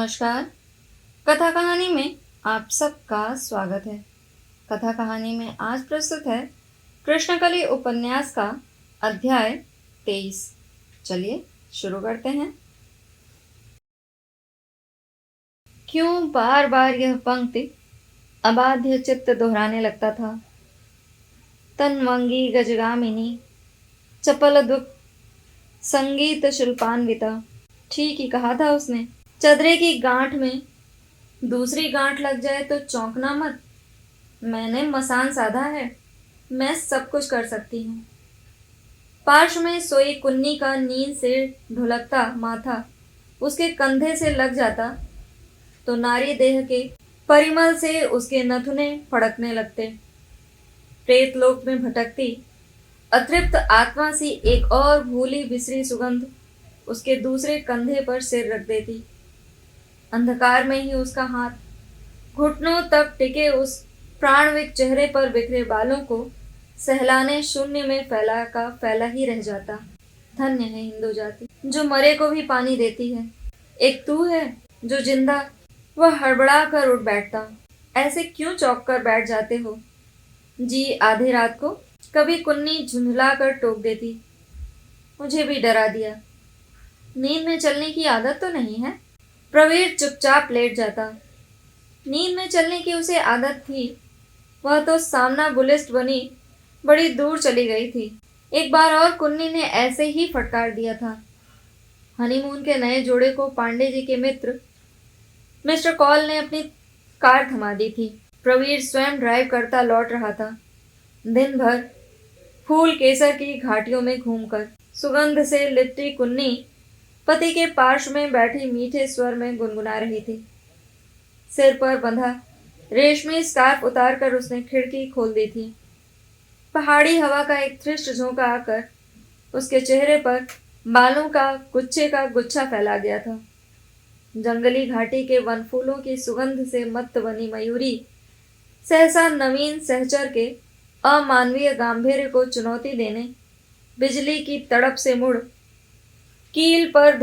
नमस्कार। कथा कहानी में आप सबका स्वागत है। कथा कहानी में आज प्रस्तुत है कृष्णकली उपन्यास का अध्याय 23। चलिए शुरू करते हैं। क्यों बार बार यह पंक्ति अबाध्य चित्त दोहराने लगता था। तन्वंगी गजगामिनी चपल दुख संगीत शिल्पान्विता। ठीक ही कहा था उसने। चदरे की गांठ में दूसरी गांठ लग जाए तो चौंकना मत। मैंने मसान साधा है, मैं सब कुछ कर सकती हूँ। पार्श्व में सोई कुन्नी का नींद से ढुलकता माथा उसके कंधे से लग जाता तो नारी देह के परिमल से उसके नथुने फड़कने लगते। प्रेतलोक में भटकती अतृप्त आत्मा सी एक और भूली बिसरी सुगंध उसके दूसरे कंधे पर सिर रख देती। अंधकार में ही उसका हाथ घुटनों तक टिके उस प्राणविक चेहरे पर बिखरे बालों को सहलाने शून्य में फैला का फैला ही रह जाता। धन्य है हिंदू जाति जो मरे को भी पानी देती है। एक तू है जो जिंदा। वह हड़बड़ा कर उठ बैठता। ऐसे क्यों चौंक कर बैठ जाते हो जी? आधी रात को कभी कुन्नी झुंझला कर टोक देती। मुझे भी डरा दिया। नींद में चलने की आदत तो नहीं है? प्रवीर चुपचाप लेट जाता। नींद में चलने की उसे आदत थी। वह तो सामना बुलिस्ट बनी बड़ी दूर चली गई थी। एक बार और कुन्नी ने ऐसे ही फटकार दिया था। हनीमून के नए जोड़े को पांडे जी के मित्र मिस्टर कॉल ने अपनी कार थमा दी थी। प्रवीर स्वयं ड्राइव करता लौट रहा था। दिन भर फूल केसर की घाटियों में घूमकर सुगंध से लिपटी कुन्नी पति के पार्श्व में बैठी मीठे स्वर में गुनगुना रही थी। सिर पर बंधा रेशमी स्कार्फ उतारकर उसने खिड़की खोल दी थी। पहाड़ी हवा का एक थ्रिष्ट झोंका आकर उसके चेहरे पर बालों का गुच्छा फैला गया था। जंगली घाटी के वन फूलों की सुगंध से मत्त बनी मयूरी सहसा नवीन सहचर के अमानवीय गांधीर्य को चुनौती देने बिजली की तड़प से मुड़ कील पर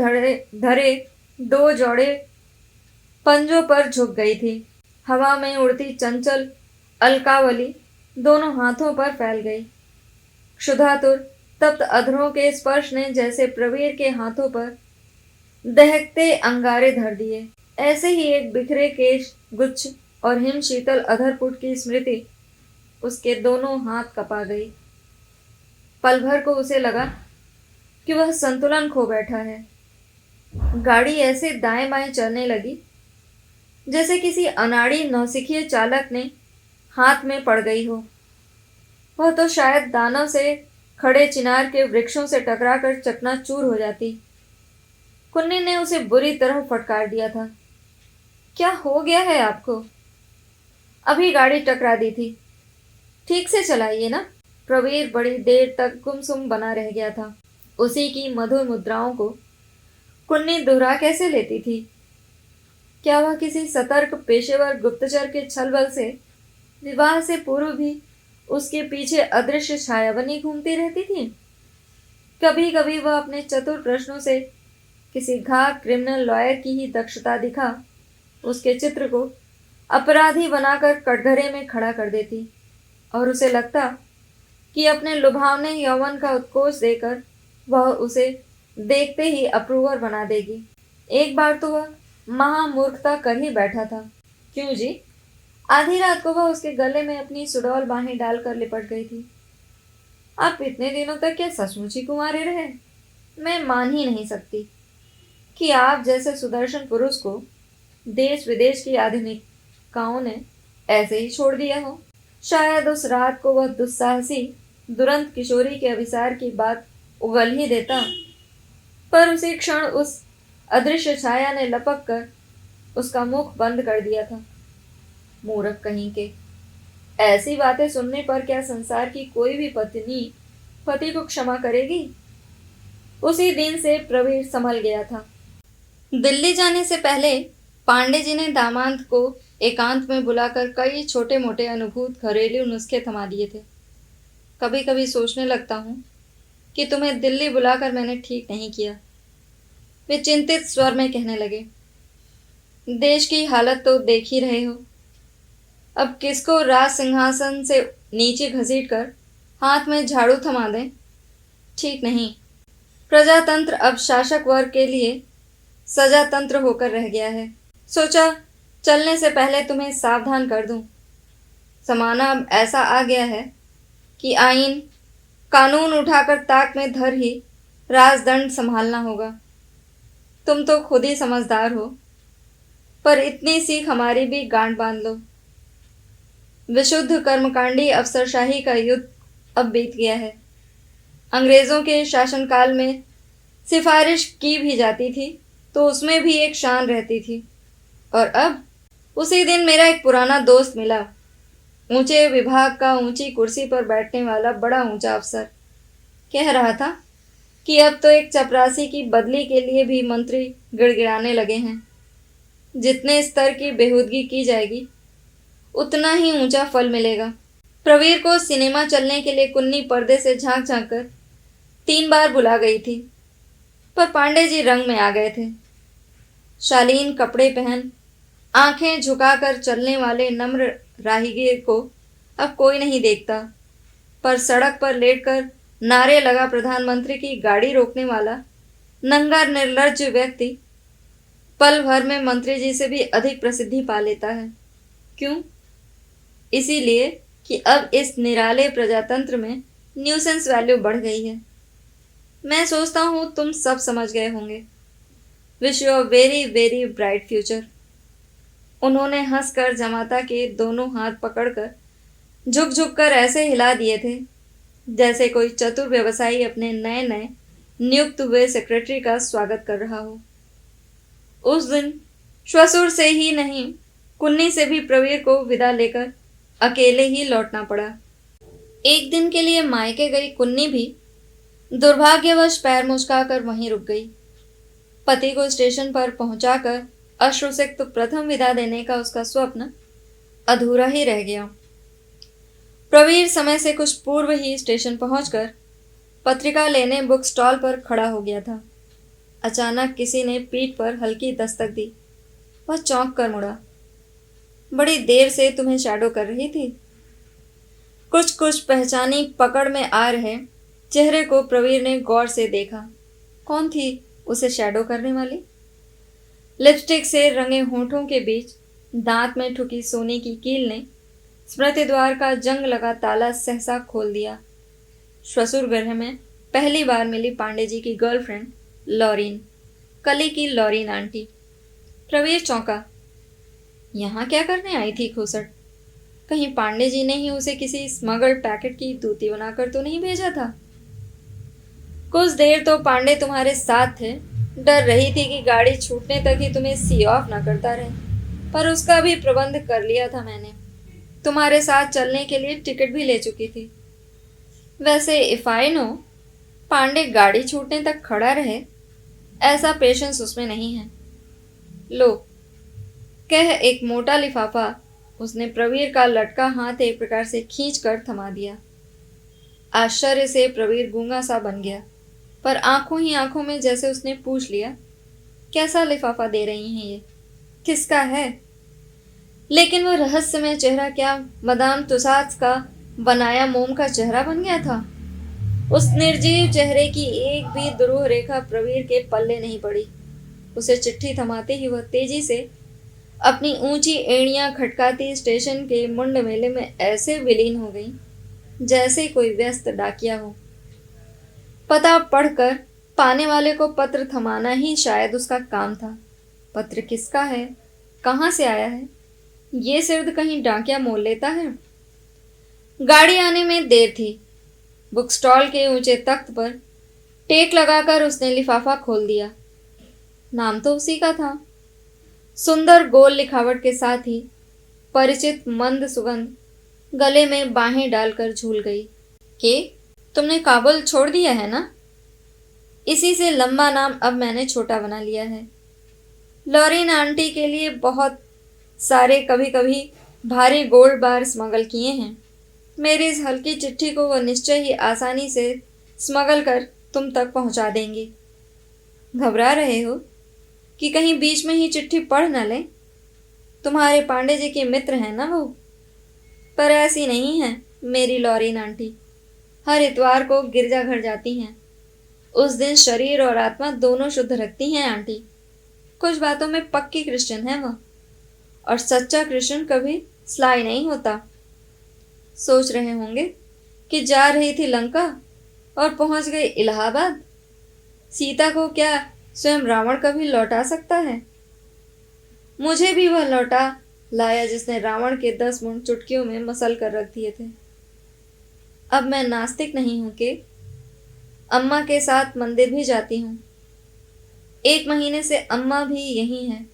धरे दो जोड़े पंजों पर झुक गई थी। हवा में उड़ती चंचल अलकावली दोनों हाथों पर फैल गई। क्षुधातुर तप्त अधरों के स्पर्श ने जैसे प्रवीर के हाथों पर दहकते अंगारे धर दिए। ऐसे ही एक बिखरे केश गुच्छ और हिम शीतल अधरपुट की स्मृति उसके दोनों हाथ कपा गई। पल भर को उसे लगा कि वह संतुलन खो बैठा है। गाड़ी ऐसे दाएं बाएं चलने लगी जैसे किसी अनाड़ी नौसिखिए चालक ने हाथ में पड़ गई हो। वह तो शायद दानव से खड़े चिनार के वृक्षों से टकराकर चकनाचूर हो जाती। कुन्नी ने उसे बुरी तरह फटकार दिया था। क्या हो गया है आपको? अभी गाड़ी टकरा दी थी, ठीक से चलाइए ना। प्रवीर बड़ी देर तक गुमसुम बना रह गया था। उसी की मधुर मुद्राओं को कुन्नी दोहरा कैसे लेती थी? क्या वह किसी सतर्क पेशेवर गुप्तचर के छल बल से विवाह से पूर्व भी उसके पीछे अदृश्य छाया बनी घूमती रहती थी? कभी कभी वह अपने चतुर प्रश्नों से किसी घाक क्रिमिनल लॉयर की ही दक्षता दिखा उसके चित्र को अपराधी बनाकर कटघरे में खड़ा कर देती और उसे लगता कि अपने लुभावने यौवन का उत्कोच देकर वह उसे देखते ही अप्रूवर बना देगी। एक बार तो वह महामूर्खता कर ही बैठा था। क्यों जी? आधी रात को वह उसके गले में अपनी सुडौल बाहें डालकर लिपट गई थी। आप इतने दिनों तक क्या सचमुच ही कुंवारे रहे? मैं मान ही नहीं सकती कि आप जैसे सुदर्शन पुरुष को देश विदेश की आधुनिकाओं ने ऐसे ही छोड़ दिया हो। शायद उस रात को वह दुस्साहसी दुरंत किशोरी के अभिसार की बात उगल ही देता, पर उसी क्षण उस अदृश्य छाया ने लपक कर उसका मुख बंद कर दिया था। मूर्ख कहीं के! ऐसी बातें सुनने पर क्या संसार की कोई भी पत्नी पति को क्षमा करेगी? उसी दिन से प्रवीर संभल गया था। दिल्ली जाने से पहले पांडे जी ने दामाद को एकांत में बुलाकर कई छोटे मोटे अनुभूत घरेलू नुस्खे थमा दिए थे। कभी कभी सोचने लगता हूँ कि तुम्हें दिल्ली बुलाकर मैंने ठीक नहीं किया। वे चिंतित स्वर में कहने लगे। देश की हालत तो देख ही रहे हो। अब किसको राज सिंहासन से नीचे घसीट कर हाथ में झाड़ू थमा दें, ठीक नहीं। प्रजातंत्र अब शासक वर्ग के लिए सजा तंत्र होकर रह गया है। सोचा चलने से पहले तुम्हें सावधान कर दूं। जमाना अब ऐसा आ गया है कि आईन कानून उठाकर ताक में धर ही राजदंड संभालना होगा। तुम तो खुद ही समझदार हो, पर इतनी सीख हमारी भी गांठ बांध लो। विशुद्ध कर्मकांडी अफसरशाही का युद्ध अब बीत गया है। अंग्रेजों के शासनकाल में सिफारिश की भी जाती थी तो उसमें भी एक शान रहती थी। और अब उसी दिन मेरा एक पुराना दोस्त मिला, ऊंचे विभाग का ऊंची कुर्सी पर बैठने वाला बड़ा ऊंचा अफसर। कह रहा था कि अब तो एक चपरासी की बदली के लिए भी मंत्री गिड़गिड़ाने लगे हैं। जितने स्तर की बेहूदगी की जाएगी उतना ही ऊंचा फल मिलेगा। प्रवीर को सिनेमा चलने के लिए कुन्नी पर्दे से झांक झांक कर 3 बार बुला गई थी, पर पांडे जी रंग में आ गए थे। शालीन कपड़े पहन आंखें झुकाकर चलने वाले नम्र राहगीर को अब कोई नहीं देखता, पर सड़क पर लेटकर नारे लगा प्रधानमंत्री की गाड़ी रोकने वाला नंगा निर्लज्ज व्यक्ति पल भर में मंत्री जी से भी अधिक प्रसिद्धि पा लेता है। क्यों? इसीलिए कि अब इस निराले प्रजातंत्र में न्यूसेंस वैल्यू बढ़ गई है। मैं सोचता हूं तुम सब समझ गए होंगे। Wish you a very very bright future. उन्होंने हंसकर जमाता के दोनों हाथ पकड़कर झुक झुक कर ऐसे हिला दिए थे जैसे कोई चतुर व्यवसायी अपने नए नए नियुक्त हुए सेक्रेटरी का स्वागत कर रहा हो। उस दिन श्वसुर से ही नहीं, कुन्नी से भी प्रवीर को विदा लेकर अकेले ही लौटना पड़ा। एक दिन के लिए मायके गई कुन्नी भी दुर्भाग्यवश पैर मुचकाकर वहीं रुक गई। पति को स्टेशन पर पहुंचाकर अश्रुसिक्त प्रथम विदा देने का उसका स्वप्न अधूरा ही रह गया। प्रवीर समय से कुछ पूर्व ही स्टेशन पहुंचकर पत्रिका लेने बुक स्टॉल पर खड़ा हो गया था। अचानक किसी ने पीठ पर हल्की दस्तक दी। वह चौंक कर मुड़ा। बड़ी देर से तुम्हें शैडो कर रही थी। कुछ कुछ पहचानी पकड़ में आ रहे चेहरे को प्रवीर ने गौर से देखा। कौन थी उसे शैडो करने वाली? लिपस्टिक से रंगे होठों के बीच दांत में ठुकी सोने की कील ने स्मृति द्वार का जंग लगा ताला सहसा खोल दिया। श्वसुर गृह में पहली बार मिली पांडे जी की गर्लफ्रेंड लॉरीन, कली की लॉरीन आंटी। प्रवीर चौंका। यहाँ क्या करने आई थी खूसट? कहीं पांडे जी ने ही उसे किसी स्मगल्ड पैकेट की दूती बनाकर तो नहीं भेजा था? कुछ देर तो पांडे तुम्हारे साथ थे। डर रही थी कि गाड़ी छूटने तक ही तुम्हें सी ऑफ ना करता रहे, पर उसका भी प्रबंध कर लिया था मैंने। तुम्हारे साथ चलने के लिए टिकट भी ले चुकी थी। वैसे इफ आई नो, पांडे गाड़ी छूटने तक खड़ा रहे, ऐसा पेशेंस उसमें नहीं है। लो, कह एक मोटा लिफाफा उसने प्रवीर का लटका हाथ एक प्रकार से खींच कर थमा दिया। आश्चर्य से प्रवीर गूंगा सा बन गया, पर आंखों ही आंखों में जैसे उसने पूछ लिया, कैसा लिफाफा दे रही हैं ये? किसका है? लेकिन वह रहस्यमय चेहरा क्या मदाम तुसाद का बनाया मोम का चेहरा बन गया था? उस निर्जीव चेहरे की एक भी दुरूह रेखा प्रवीर के पल्ले नहीं पड़ी। उसे चिट्ठी थमाते ही वह तेजी से अपनी ऊंची एड़ियां खटकाती स्टेशन के मुंड मेले में ऐसे विलीन हो गई जैसे कोई व्यस्त डाकिया हो। पता पढ़कर पाने वाले को पत्र थमाना ही शायद उसका काम था। पत्र किसका है, कहाँ से आया है, ये सिर्फ कहीं डाकिया मोल लेता है। गाड़ी आने में देर थी। बुक स्टॉल के ऊंचे तख्त पर टेक लगाकर उसने लिफाफा खोल दिया। नाम तो उसी का था। सुंदर गोल लिखावट के साथ ही परिचित मंद सुगंध गले में बाहें डालकर झूल गई। कि तुमने काबुल छोड़ दिया है ना? इसी से लंबा नाम अब मैंने छोटा बना लिया है। लॉरीन आंटी के लिए बहुत सारे कभी कभी भारी गोल्ड बार स्मगल किए हैं। मेरी इस हल्की चिट्ठी को वह निश्चय ही आसानी से स्मगल कर तुम तक पहुंचा देंगे। घबरा रहे हो कि कहीं बीच में ही चिट्ठी पढ़ न लें? तुम्हारे पांडे जी की मित्र है ना वो। पर ऐसी नहीं है मेरी लॉरीन आंटी। हर इतवार को गिरजाघर जाती हैं। उस दिन शरीर और आत्मा दोनों शुद्ध रखती हैं आंटी। कुछ बातों में पक्की क्रिश्चियन है वह। और सच्चा क्रिश्चियन कभी स्लाई नहीं होता। सोच रहे होंगे कि जा रही थी लंका और पहुंच गई इलाहाबाद। सीता को क्या स्वयं रावण कभी लौटा सकता है? मुझे भी वह लौटा लाया जिसने रावण के 10 मुंड चुटकियों में मसल कर रख दिए थे। अब मैं नास्तिक नहीं हूं कि अम्मा के साथ मंदिर भी जाती हूँ। 1 महीने से अम्मा भी यही है।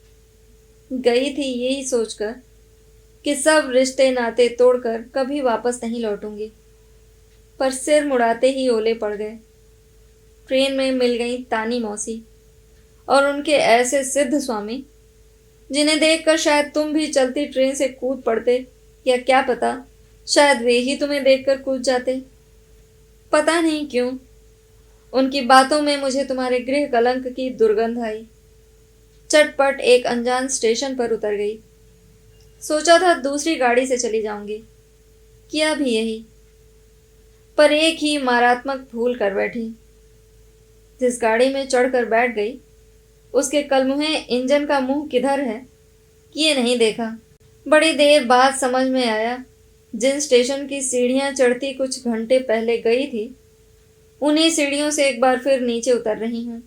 गई थी यही सोचकर कि सब रिश्ते नाते तोड़कर कभी वापस नहीं लौटूंगी। पर सिर मुड़ाते ही ओले पड़ गए। ट्रेन में मिल गई तानी मौसी और उनके ऐसे सिद्ध स्वामी जिन्हें देखकर शायद तुम भी चलती ट्रेन से कूद पड़ते, या क्या पता शायद वे ही तुम्हें देखकर कूद जाते। पता नहीं क्यों उनकी बातों में मुझे तुम्हारे गृह कलंक की दुर्गंध आई। चटपट एक अनजान स्टेशन पर उतर गई। सोचा था दूसरी गाड़ी से चली जाऊंगी, किया भी यही। पर एक ही मारात्मक भूल कर बैठी। जिस गाड़ी में चढ़कर बैठ गई उसके कलमुहे इंजन का मुंह किधर है ये नहीं देखा। बड़ी देर बाद समझ में आया जिन स्टेशन की सीढ़ियां चढ़ती कुछ घंटे पहले गई थी उन्हीं सीढ़ियों से एक बार फिर नीचे उतर रही हूं।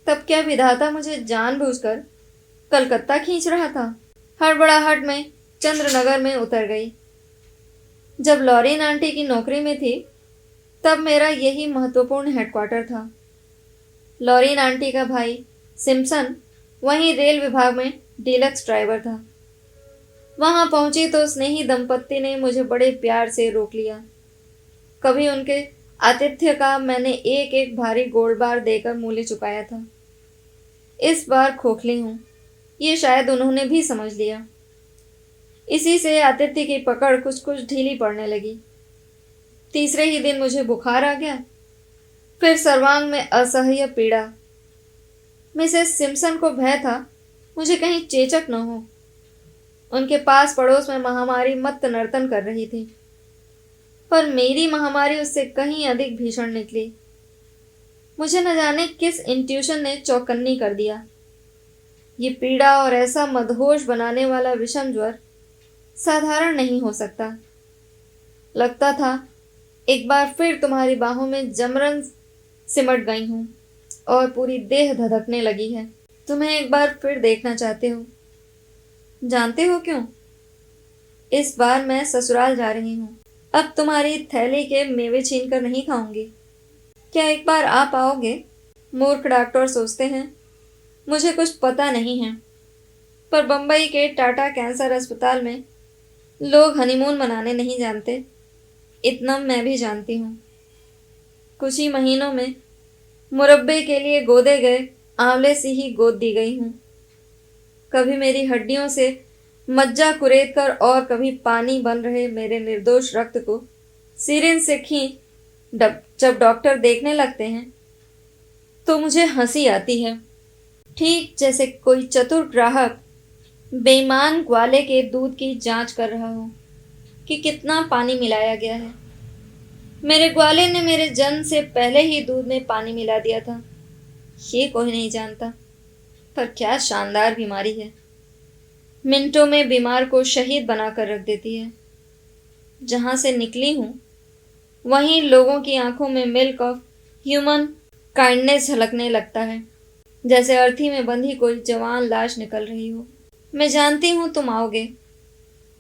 तब क्या विधाता मुझे जानबूझकर कलकत्ता खींच रहा था? हड़बड़ाहट में चंद्रनगर में उतर गई। जब लॉरीन आंटी की नौकरी में थी तब मेरा यही महत्वपूर्ण हेडक्वार्टर था। लॉरीन आंटी का भाई सिम्पसन वहीं रेल विभाग में डीलक्स ड्राइवर था। वहां पहुंची तो स्नेही दंपत्ति ने मुझे बड़े प्यार से रोक लिया। कभी उनके आतिथ्य का मैंने एक एक भारी गोल्ड बार देकर मूल्य चुकाया था। इस बार खोखली हूं ये शायद उन्होंने भी समझ लिया। इसी से आतिथ्य की पकड़ कुछ कुछ ढीली पड़ने लगी। तीसरे ही दिन मुझे बुखार आ गया। फिर सर्वांग में असह्य पीड़ा। मिसेस सिम्पसन को भय था मुझे कहीं चेचक न हो। उनके पास पड़ोस में महामारी मत्त नर्तन कर रही थी। पर मेरी महामारी उससे कहीं अधिक भीषण निकली। मुझे न जाने किस इंट्यूशन ने चौकन्नी कर दिया। ये पीड़ा और ऐसा मदहोश बनाने वाला विषम ज्वर साधारण नहीं हो सकता। लगता था एक बार फिर तुम्हारी बाहों में जमरन सिमट गई हूं और पूरी देह धधकने लगी है। तुम्हें एक बार फिर देखना चाहते हो। जानते हो क्यों? इस बार मैं ससुराल जा रही हूँ। अब तुम्हारी थैली के मेवे छीन कर नहीं खाऊंगी। क्या एक बार आ पाओगे? मूर्ख डॉक्टर सोचते हैं मुझे कुछ पता नहीं है, पर बंबई के टाटा कैंसर अस्पताल में लोग हनीमून मनाने नहीं जानते, इतना मैं भी जानती हूँ। कुछ ही महीनों में मुरब्बे के लिए गोदे गए आंवले सी ही गोद दी गई हूँ। कभी मेरी हड्डियों से मज्जा कुरेद कर और कभी पानी बन रहे मेरे निर्दोष रक्त को सिरिंज से खींच जब डॉक्टर देखने लगते हैं तो मुझे हंसी आती है। ठीक जैसे कोई चतुर ग्राहक बेईमान ग्वाले के दूध की जांच कर रहा हो कि कितना पानी मिलाया गया है। मेरे ग्वाले ने मेरे जन्म से पहले ही दूध में पानी मिला दिया था। ये कोई नहीं जानता, पर क्या शानदार बीमारी है। मिनटों में बीमार को शहीद बनाकर रख देती है। जहां से निकली हूं वहीं लोगों की आंखों में मिल्क ऑफ ह्यूमन काइंडनेस झलकने लगता है, जैसे अर्थी में बंधी कोई जवान लाश निकल रही हो। मैं जानती हूं तुम आओगे,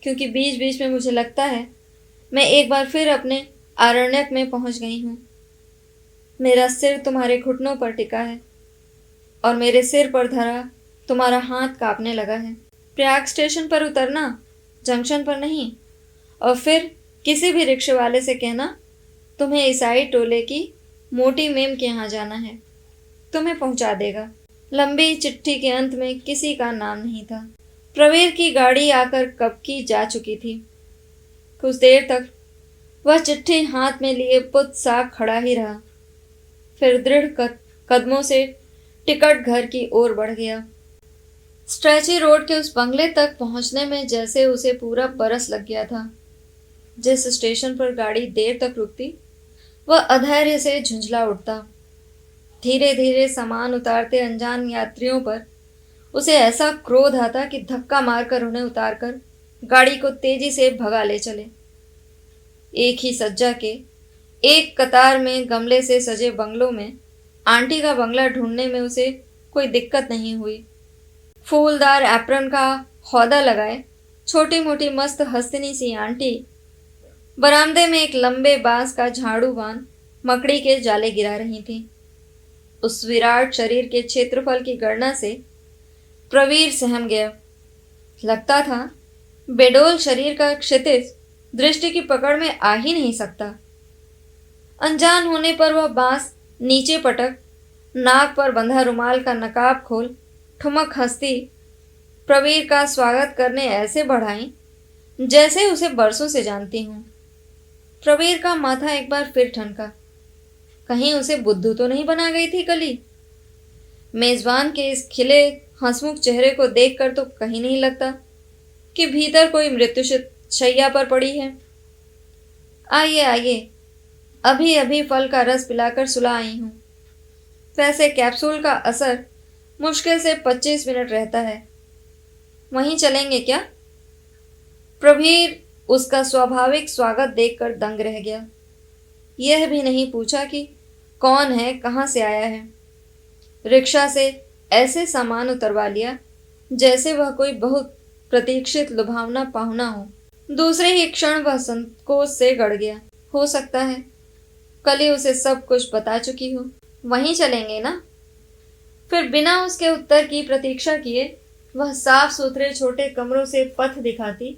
क्योंकि बीच बीच में मुझे लगता है मैं एक बार फिर अपने आरण्यक में पहुंच गई हूं। मेरा सिर तुम्हारे घुटनों पर टिका है और मेरे सिर पर धरा तुम्हारा हाथ कांपने लगा है। प्रयाग स्टेशन पर उतरना, जंक्शन पर नहीं, और फिर किसी भी रिक्शे वाले से कहना तुम्हें ईसाई टोले की मोटी मेम के यहाँ जाना है, तुम्हें पहुंचा देगा। लंबी चिट्ठी के अंत में किसी का नाम नहीं था। प्रवीर की गाड़ी आकर कब की जा चुकी थी। कुछ देर तक वह चिट्ठी हाथ में लिए पुत सा खड़ा ही रहा, फिर दृढ़ कदमों से टिकट घर की ओर बढ़ गया। स्ट्रेची रोड के उस बंगले तक पहुंचने में जैसे उसे पूरा बरस लग गया था। जिस स्टेशन पर गाड़ी देर तक रुकती, वह अधैर्य से झुंझला उठता। धीरे धीरे सामान उतारते अनजान यात्रियों पर उसे ऐसा क्रोध आता कि धक्का मारकर उन्हें उतारकर गाड़ी को तेजी से भगा ले चले। एक ही सज्जा के एक कतार में गमले से सजे बंगलों में आंटी का बंगला ढूंढने में उसे कोई दिक्कत नहीं हुई। फूलदार एप्रन का हौदा लगाए छोटी मोटी मस्त हस्तिनी सी आंटी बरामदे में एक लंबे बांस का झाड़ू बांध मकड़ी के जाले गिरा रही थी। उस विराट शरीर के क्षेत्रफल की गणना से प्रवीर सहम गया। लगता था बेडोल शरीर का क्षितिज दृष्टि की पकड़ में आ ही नहीं सकता। अनजान होने पर वह बांस नीचे पटक नाक पर बंधा रुमाल का नकाब खोल ठुमक हंसती प्रवीर का स्वागत करने ऐसे बढ़ाई जैसे उसे बरसों से जानती हूं। प्रवीर का माथा एक बार फिर ठनका। कहीं उसे बुद्धू तो नहीं बना गई थी कली। मेजबान के इस खिले हंसमुख चेहरे को देखकर तो कहीं नहीं लगता कि भीतर कोई मृत्युशत शैया पर पड़ी है। आइए आइए, अभी अभी फल का रस पिलाकर सुला आई हूं। वैसे कैप्सूल का असर मुश्किल से 25 मिनट रहता है। वहीं चलेंगे क्या? प्रवीर उसका स्वाभाविक स्वागत देखकर दंग रह गया। यह भी नहीं पूछा कि कौन है, कहाँ से आया है। रिक्शा से ऐसे सामान उतरवा लिया जैसे वह कोई बहुत प्रतीक्षित लुभावना पाहुना हो। दूसरे ही क्षण वह संकोच से गड़ गया। हो सकता है कली उसे सब कुछ बता चुकी हो। वहीं चलेंगे ना? फिर बिना उसके उत्तर की प्रतीक्षा किए वह साफ सुथरे छोटे कमरों से पथ दिखाती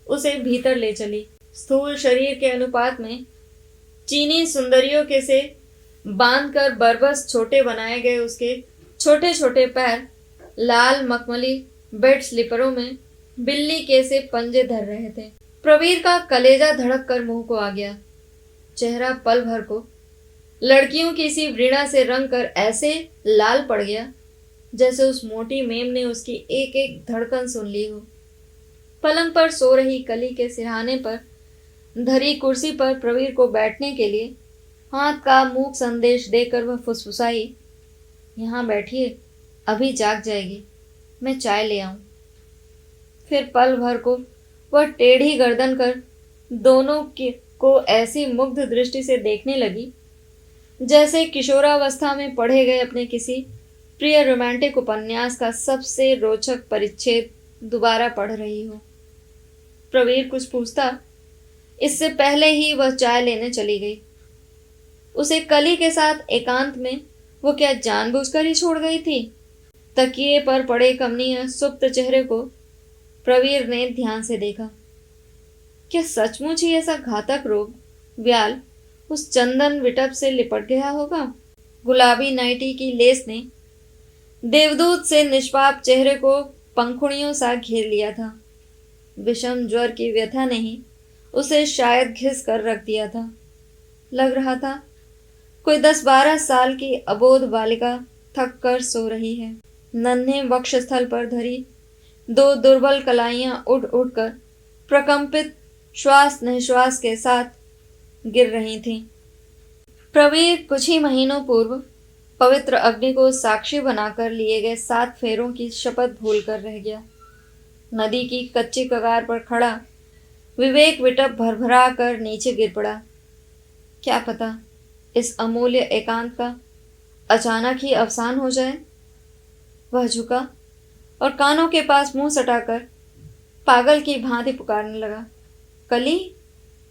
उसे भीतर ले चली। स्थूल शरीर के अनुपात में चीनी सुंदरियों के से बांधकर बरबस छोटे बनाए गए उसके छोटे छोटे पैर लाल मखमली बेड स्लीपरों में बिल्ली के से पंजे धर रहे थे। प्रवीर का कलेजा धड़क कर मुंह को आ गया। चेहरा पल भर को लड़कियों की सी वृणा से रंग कर ऐसे लाल पड़ गया जैसे उस मोटी मेम ने उसकी एक एक धड़कन सुन ली हो। पलंग पर सो रही कली के सिरहाने पर धरी कुर्सी पर प्रवीर को बैठने के लिए हाथ का मूक संदेश देकर वह फुसफुसाई, यहाँ बैठिए, अभी जाग जाएगी, मैं चाय ले आऊं। फिर पल भर को वह टेढ़ी गर्दन कर दोनों को ऐसी मुग्ध दृष्टि से देखने लगी जैसे किशोरावस्था में पढ़े गए अपने किसी प्रिय रोमांटिक उपन्यास का सबसे रोचक परिच्छेद दोबारा पढ़ रही हो। प्रवीर कुछ पूछता इससे पहले ही वह चाय लेने चली गई। उसे कली के साथ एकांत में वो क्या जानबूझकर ही छोड़ गई थी? तकिए पर पड़े कमनीय सुप्त चेहरे को प्रवीर ने ध्यान से देखा। क्या सचमुच ही ऐसा घातक रोग व्याल उस चंदन विटप से लिपट गया होगा? गुलाबी नाइटी की लेस ने देवदूत से निष्पाप चेहरे को पंखुड़ियों सा घेर लिया था। विषम ज्वर की व्यथा ने ही उसे शायद घिस कर रख दिया था। लग रहा था कोई 10-12 साल की अबोध बालिका थक कर सो रही है। नन्हे वक्षस्थल पर धरी दो दुर्बल कलाइयां उठ उठ कर प्रकंपित श्वास निश्वास के साथ गिर रही थीं। प्रवीर कुछ ही महीनों पूर्व पवित्र अग्नि को साक्षी बनाकर लिए गए 7 फेरों की शपथ भूलकर रह गया। नदी की कच्ची कगार पर खड़ा विवेक विटप भरभरा कर नीचे गिर पड़ा। क्या पता इस अमूल्य एकांत का अचानक ही अवसान हो जाए। वह झुका और कानों के पास मुंह सटाकर पागल की भांति पुकारने लगा, कली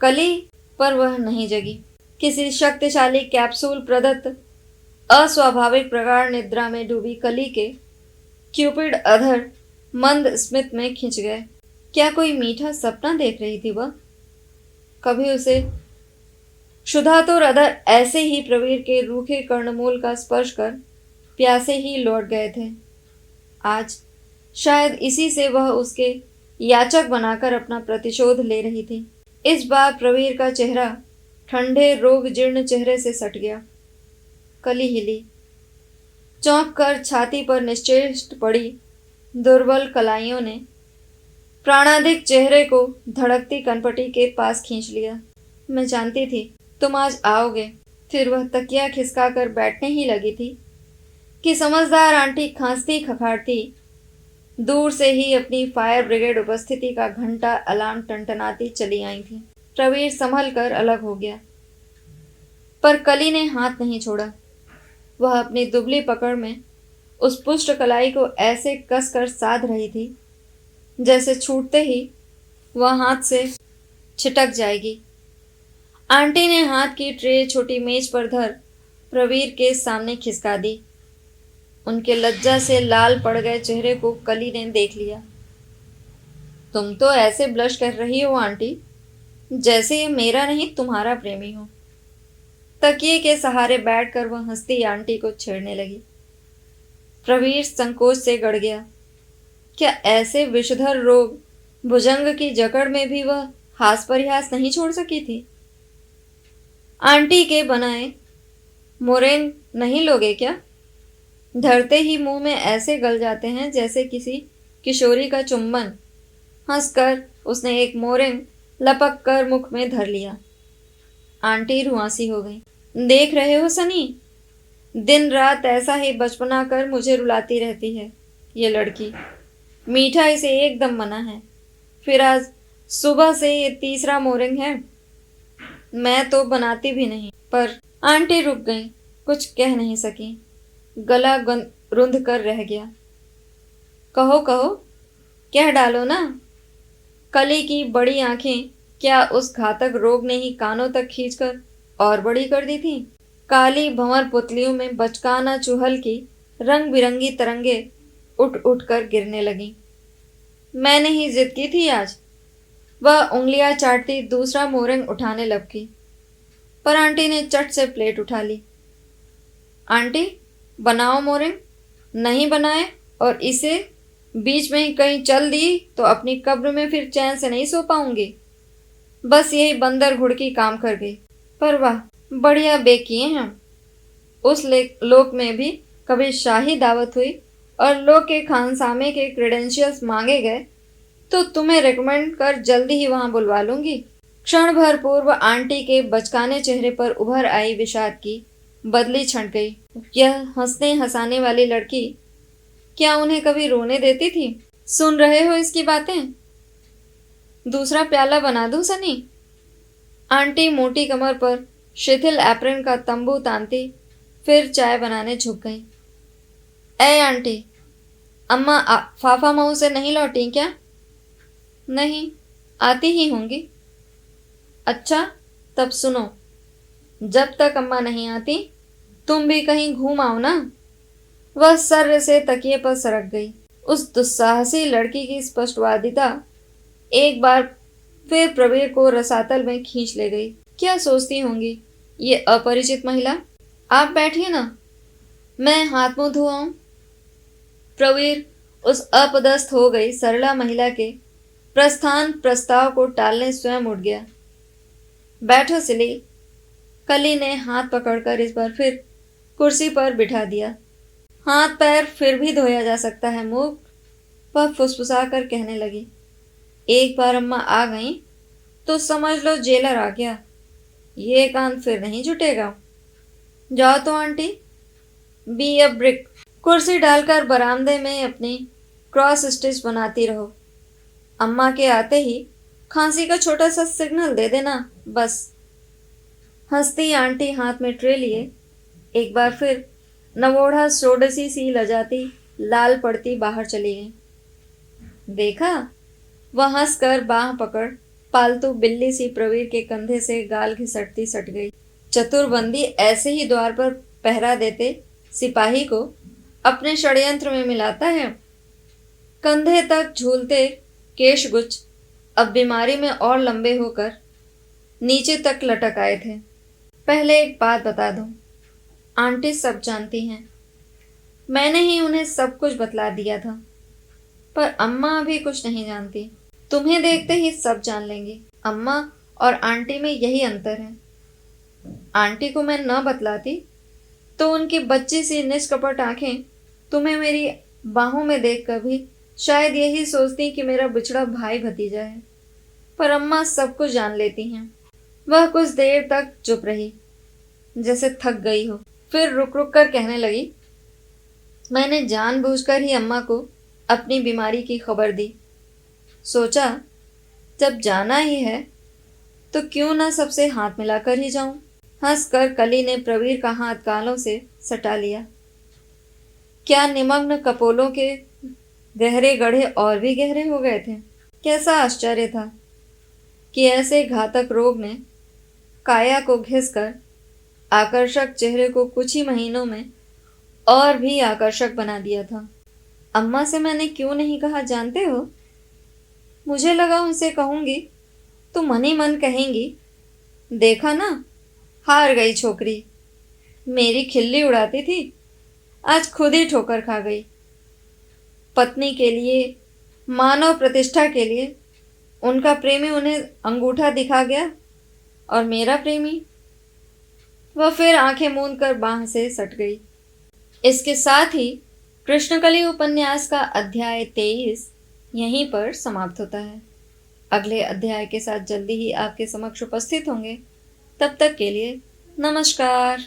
कली। पर वह नहीं जगी। किसी शक्तिशाली कैप्सूल प्रदत्त अस्वाभाविक प्रगाढ़ निद्रा में डूबी कली के क्यूपिड अधर मंद स्मित में खिंच गए। क्या कोई मीठा सपना देख रही थी वह? कभी उसे क्षुधातुर अधर ऐसे ही प्रवीर के रूखे कर्णमूल का स्पर्श कर प्यासे ही लौट गए थे। आज शायद इसी से वह उसके याचक बनाकर अपना प्रतिशोध ले रही थी। इस बार प्रवीर का चेहरा ठंडे रोग जीर्ण चेहरे से सट गया। कली हिली, चौंक कर छाती पर निश्चेष्ट पड़ी दुर्बल कलाइयों ने प्राणाधिक चेहरे को धड़कती कनपटी के पास खींच लिया। मैं जानती थी तुम आज आओगे। फिर वह तकिया खिसका कर बैठने ही लगी थी कि समझदार आंटी खांसती खखाड़ती दूर से ही अपनी फायर ब्रिगेड उपस्थिति का घंटा अलार्म टनटनाती चली आई थी। प्रवीर संभल कर अलग हो गया, पर कली ने हाथ नहीं छोड़ा। वह अपनी दुबली पकड़ में उस पुष्ट कलाई को ऐसे कस कर साध रही थी जैसे छूटते ही वह हाथ से छिटक जाएगी। आंटी ने हाथ की ट्रे छोटी मेज पर धर प्रवीर के सामने खिसका दी। उनके लज्जा से लाल पड़ गए चेहरे को कली ने देख लिया। तुम तो ऐसे ब्लश कर रही हो आंटी, जैसे ये मेरा नहीं तुम्हारा प्रेमी हो। तकिए के सहारे बैठकर वह हंसती आंटी को छेड़ने लगी। प्रवीर संकोच से गड़ गया। क्या ऐसे विषधर रोग भुजंग की जकड़ में भी वह हास परिहास नहीं छोड़ सकी थी? आंटी के बनाए मोरेंग नहीं लोगे क्या? धरते ही मुंह में ऐसे गल जाते हैं जैसे किसी किशोरी का चुंबन। हंसकर उसने एक मोरेंग लपक कर मुख में धर लिया। आंटी रुआंसी हो गई। देख रहे हो सनी, दिन रात ऐसा ही बचपना कर मुझे रुलाती रहती है ये लड़की। मीठा इसे एकदम मना है, फिर आज सुबह से ये तीसरा मोरिंग है। मैं तो बनाती भी नहीं। पर आंटी रुक गई, कुछ कह नहीं सकी। गला रुंध कर रह गया। कहो कहो, कह डालो ना। कली की बड़ी आंखें क्या उस घातक रोग ने ही कानों तक खींचकर और बड़ी कर दी थी? काली भंवर पुतलियों में बचकाना चूहल की रंग बिरंगी तरंगे उठ उठ कर गिरने लगी। मैंने ही जिद की थी आज। वह उंगलियां चाटती दूसरा मोरंग उठाने लपकी, पर आंटी ने चट से प्लेट उठा ली। आंटी बनाओ मोरंग। नहीं बनाए और इसे बीच में ही कहीं चल दी तो अपनी कब्र में फिर चैन से नहीं सो पाऊंगी। बस यही बंदर घुड़की काम कर गई। पर वाह, बढ़िया बेक किए हैं। उस लोक में भी कभी शाही दावत हुई और लोग के खानसामे के क्रेडेंशियल्स मांगे गए तो तुम्हें रिकमेंड कर जल्दी ही वहां बुलवा लूंगी। क्षण भर पूर्व आंटी के बचकाने चेहरे पर उभर आई विषाद की बदली छंट गई। यह हंसने हंसाने वाली लड़की क्या उन्हें कभी रोने देती थी? सुन रहे हो इसकी बातें? दूसरा प्याला बना दूं सनी? आंटी मोटी कमर पर शिथिल एप्रन का तंबू तानती फिर चाय बनाने झुक गई। ए आंटी, अम्मा फाफा मऊ से नहीं लौटी क्या? नहीं, आती ही होंगी। अच्छा, तब सुनो, जब तक अम्मा नहीं आती तुम भी कहीं घूम आओ ना। वह सर्र से तकिए पर सरक गई। उस दुस्साहसी लड़की की स्पष्टवादिता एक बार फिर प्रवीर को रसातल में खींच ले गई। क्या सोचती होंगी ये अपरिचित महिला? आप बैठिए ना, मैं हाथ मुंह धोआऊं। प्रवीर उस अपदस्थ हो गई सरला महिला के प्रस्थान प्रस्ताव को टालने स्वयं उठ गया। बैठो सिली। कली ने हाथ पकड़कर इस बार फिर कुर्सी पर बिठा दिया। हाथ पैर फिर भी धोया जा सकता है मूर्ख, वह फुसफुसा कर कहने लगी। एक बार अम्मा आ गई तो समझ लो जेलर आ गया। ये कान फिर नहीं जुटेगा। जाओ तो आंटी, बी अ ब्रिक। कुर्सी डालकर बरामदे में अपनी क्रॉस स्टिच बनाती रहो। अम्मा के आते ही खांसी का छोटा सा सिग्नल दे देना बस। हंसती आंटी हाथ में ट्रे लिए एक बार फिर नवोढ़ा सोडसी सी लजाती लाल पड़ती बाहर चली गई। देखा, वह हंसकर बाह पकड़ पालतू बिल्ली सी प्रवीर के कंधे से गाल घिसटती सट गई। चतुरबंदी ऐसे ही द्वार पर पहरा देते सिपाही को अपने षड्यंत्र में मिलाता है। कंधे तक झूलते केशगुच्छ अब बीमारी में और लंबे होकर नीचे तक लटक आए थे। पहले एक बात बता दूं, आंटी सब जानती हैं। मैंने ही उन्हें सब कुछ बतला दिया था, पर अम्मा अभी कुछ नहीं जानती। तुम्हें देखते ही सब जान लेंगी। अम्मा और आंटी में यही अंतर है। आंटी को मैं न बतलाती तो उनकी बच्ची सी निष्कपट आंखें तुम्हें मेरी बाहों में देखकर भी शायद यही सोचती कि मेरा बिछड़ा भाई भतीजा है, पर अम्मा सब कुछ जान लेती हैं। वह कुछ देर तक चुप रही, जैसे थक गई हो। फिर रुक रुक कर कहने लगी, मैंने जानबूझकर ही अम्मा को अपनी बीमारी की खबर दी। सोचा जब जाना ही है तो क्यों ना सबसे हाथ मिलाकर ही जाऊं। हंसकर कली ने प्रवीर का हाथ गालों से सटा लिया। क्या निमग्न कपोलों के गहरे गड्ढे और भी गहरे हो गए थे। कैसा आश्चर्य था कि ऐसे घातक रोग ने काया को घिसकर आकर्षक चेहरे को कुछ ही महीनों में और भी आकर्षक बना दिया था। अम्मा से मैंने क्यों नहीं कहा जानते हो? मुझे लगा उनसे कहूंगी तो मन ही मन कहेंगी, देखा ना, हार गई छोकरी। मेरी खिल्ली उड़ाती थी, आज खुद ही ठोकर खा गई। पत्नी के लिए, मानव प्रतिष्ठा के लिए उनका प्रेमी उन्हें अंगूठा दिखा गया, और मेरा प्रेमी? वह फिर आंखें मूंद कर बांह से सट गई। इसके साथ ही कृष्णकली उपन्यास का अध्याय 23 यहीं पर समाप्त होता है। अगले अध्याय के साथ जल्दी ही आपके समक्ष उपस्थित होंगे। तब तक के लिए नमस्कार।